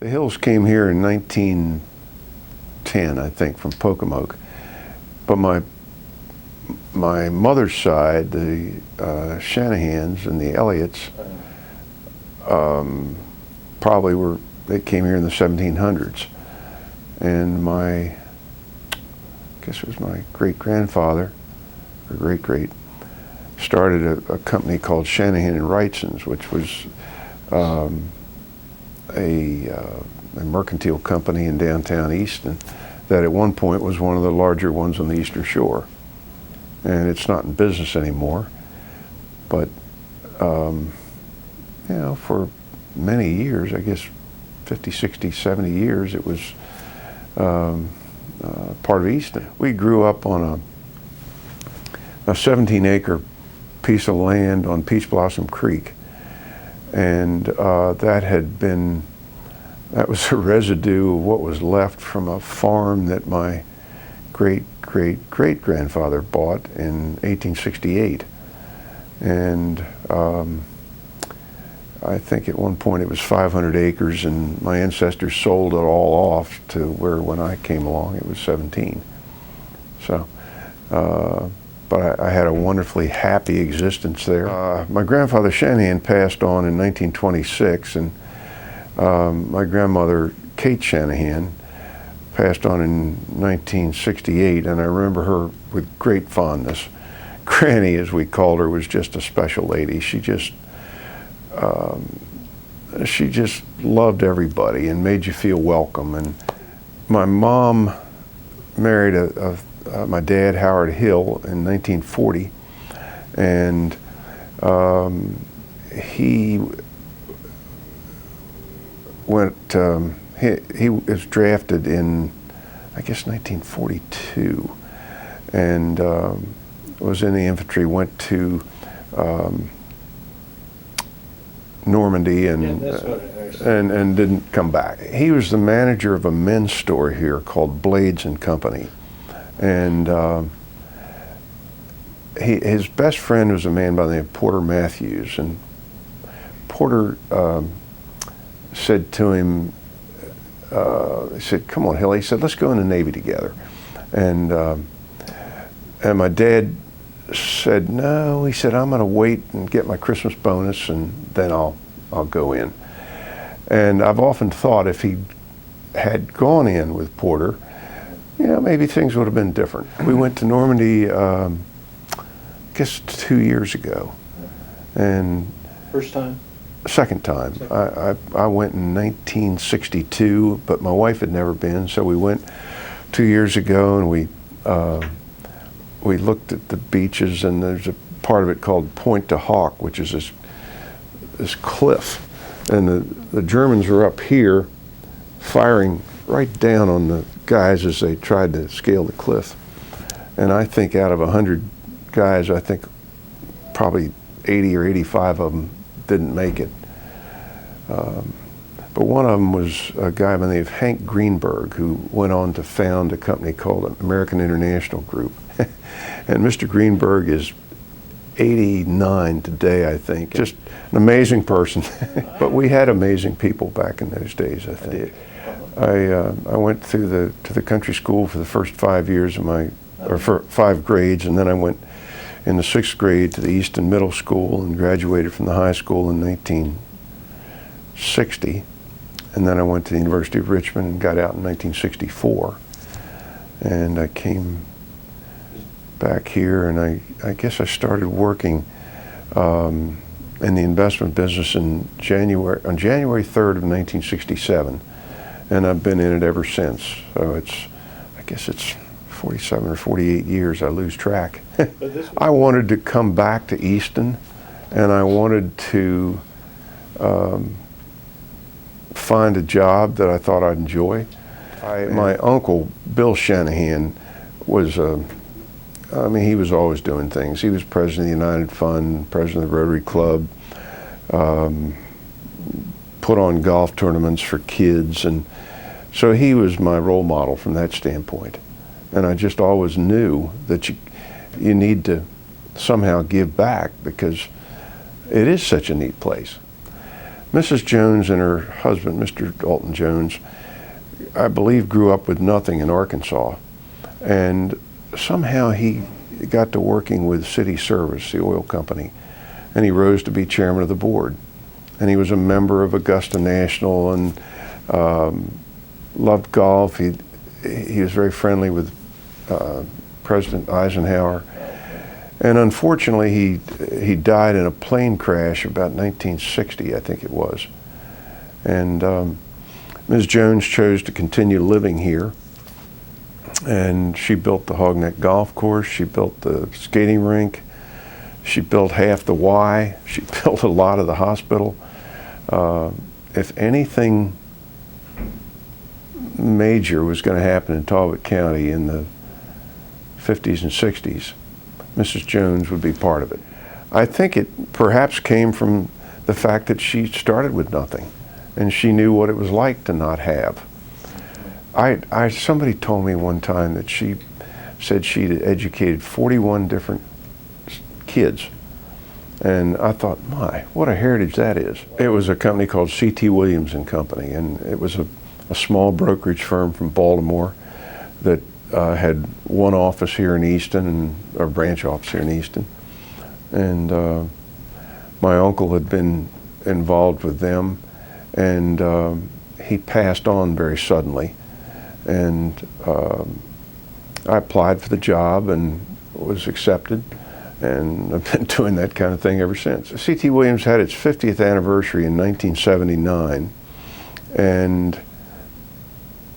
The Hills came here in 1910, I think, from Pocomoke. But my mother's side, the Shanahans and the Elliots, they came here in the 1700s. And I guess it was my great-grandfather, or great-great, started a company called Shanahan and Wrightsons, which was a mercantile company in downtown Easton that at one point was one of the larger ones on the Eastern Shore. And it's not in business anymore. But, you know, for many years, I guess 50, 60, 70 years, it was part of Easton. We grew up on a 17-acre piece of land on Peach Blossom Creek. And that was a residue of what was left from a farm that my great-great-great-grandfather bought in 1868. And I think at one point it was 500 acres, and my ancestors sold it all off to where, when I came along, it was 17. So, but I had a wonderfully happy existence there. My grandfather Shanahan passed on in 1926, and my grandmother Kate Shanahan passed on in 1968, and I remember her with great fondness. Granny, as we called her, was just a special lady. She just loved everybody and made you feel welcome. And my mom married my dad, Howard Hill, in 1940, and he was drafted in, I guess, 1942, and was in the infantry, went to Normandy, and didn't come back. He was the manager of a men's store here called Blades and Company, and his best friend was a man by the name of Porter Matthews, and Porter said to him, he said, "Come on, Hill," he said, "let's go in the Navy together." And my dad said, "No," he said, "I'm going to wait and get my Christmas bonus, and then I'll go in." And I've often thought if he had gone in with Porter, you know, maybe things would have been different. We went to Normandy, I guess 2 years ago. And first time? Second time. I went in 1962, but my wife had never been, so we went 2 years ago, and we looked at the beaches, and there's a part of it called Point to Hawk, which is this cliff, and the Germans were up here firing right down on the guys as they tried to scale the cliff. And I think out of 100 guys, I think probably 80 or 85 of them didn't make it. But one of them was a guy by the name of Hank Greenberg, who went on to found a company called American International Group. And Mr. Greenberg is 89 today, I think. Just an amazing person. But we had amazing people back in those days, I think. I went to the country school for the first 5 years of for 5 grades, and then I went in the 6th grade to the Easton Middle School and graduated from the high school in 1960. And then I went to the University of Richmond and got out in 1964. And I came back here, and I guess I started working in the investment business on January 3rd of 1967. And I've been in it ever since. So I guess it's 47 or 48 years, I lose track. I wanted to come back to Easton, and I wanted to find a job that I thought I'd enjoy. My uncle, Bill Shanahan, was, he was always doing things. He was president of the United Fund, president of the Rotary Club, put on golf tournaments for kids, and so he was my role model from that standpoint. And I just always knew that you need to somehow give back, because it is such a neat place. Mrs. Jones and her husband, Mr. Dalton Jones, I believe grew up with nothing in Arkansas. And somehow he got to working with City Service, the oil company, and he rose to be chairman of the board. And he was a member of Augusta National and loved golf. He was very friendly with President Eisenhower. And unfortunately, he died in a plane crash about 1960, I think it was. And Ms. Jones chose to continue living here. And she built the Hogneck Golf Course. She built the skating rink. She built half the Y. She built a lot of the hospital. If anything major was going to happen in Talbot County in the 50s and 60s, Mrs. Jones would be part of it. I think it perhaps came from the fact that she started with nothing, and she knew what it was like to not have. Somebody told me one time that she said she'd educated 41 different kids. And I thought, my, what a heritage that is. It was a company called C.T. Williams and Company, and it was a small brokerage firm from Baltimore that had one office here in Easton, and a branch office here in Easton. And my uncle had been involved with them, and he passed on very suddenly. And I applied for the job and was accepted, and I've been doing that kind of thing ever since. C.T. Williams had its 50th anniversary in 1979, and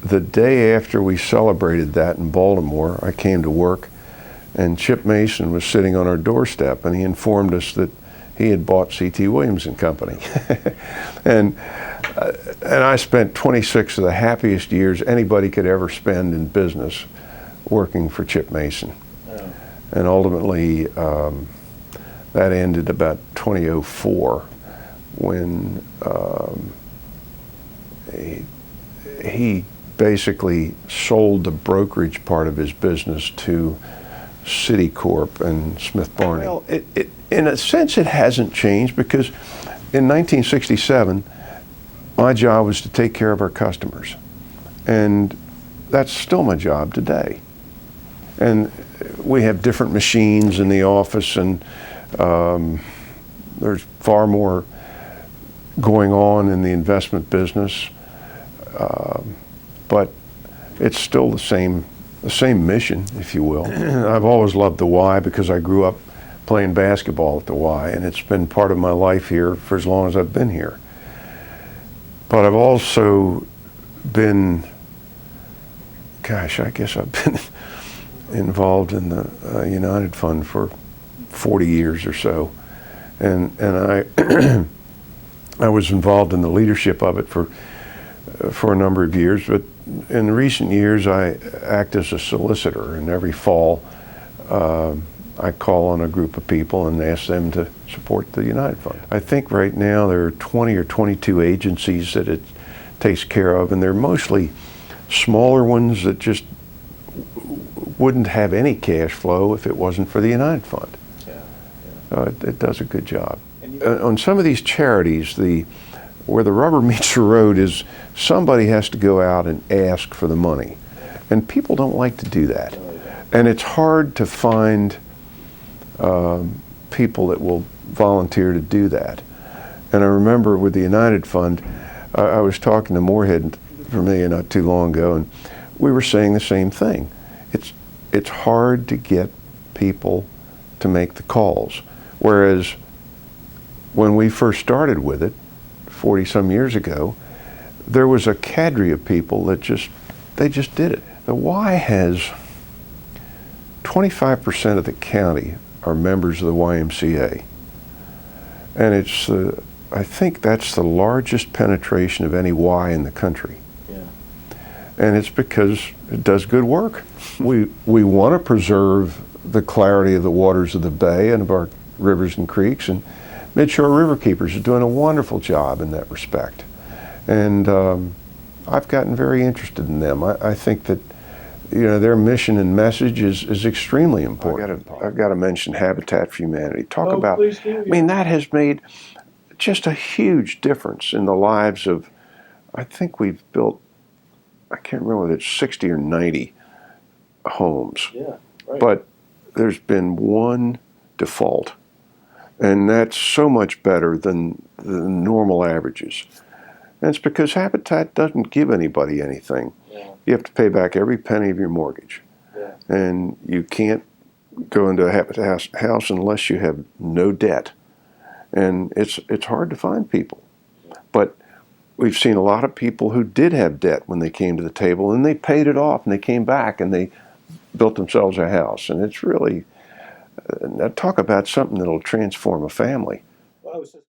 the day after we celebrated that in Baltimore, I came to work, and Chip Mason was sitting on our doorstep, and he informed us that he had bought C.T. Williams and Company. and I spent 26 of the happiest years anybody could ever spend in business working for Chip Mason. Yeah. And ultimately, that ended about 2004 when he basically sold the brokerage part of his business to Citicorp and Smith Barney. Well, in a sense, it hasn't changed, because in 1967, my job was to take care of our customers. And that's still my job today. And we have different machines in the office, and there's far more going on in the investment business. But it's still the same mission, if you will. I've always loved the Y because I grew up playing basketball at the Y, and it's been part of my life here for as long as I've been here. But I've also been, gosh, I guess I've been involved in the United Fund for 40 years or so. And I was involved in the leadership of it for a number of years, but in recent years I act as a solicitor, and every fall I call on a group of people and ask them to support the United Fund. I think right now there are 20 or 22 agencies that it takes care of, and they're mostly smaller ones that just wouldn't have any cash flow if it wasn't for the United Fund. It does a good job. On some of these charities, where the rubber meets the road is somebody has to go out and ask for the money. And people don't like to do that. And it's hard to find people that will volunteer to do that. And I remember with the United Fund, I was talking to Moorhead Vermillion not too long ago, and we were saying the same thing. It's hard to get people to make the calls. Whereas when we first started with it, 40 some years ago, there was a cadre of people that they just did it. The Y has 25% of the county are members of the YMCA. And I think that's the largest penetration of any Y in the country. Yeah. And it's because it does good work. We want to preserve the clarity of the waters of the bay and of our rivers and creeks, and Midshore Riverkeepers are doing a wonderful job in that respect. And I've gotten very interested in them. I think that their mission and message is extremely important. I've got to mention Habitat for Humanity. Talk about, I mean, that has made just a huge difference in the lives of, I think we've built, I can't remember whether it's 60 or 90 homes. Yeah, right. But there's been one default, and that's so much better than the normal averages. And it's because Habitat doesn't give anybody anything. Yeah. You have to pay back every penny of your mortgage. Yeah. And you can't go into a Habitat house unless you have no debt. And it's hard to find people. But we've seen a lot of people who did have debt when they came to the table, and they paid it off, and they came back, and they built themselves a house. And it's really, talk about something that'll transform a family. Well, I was just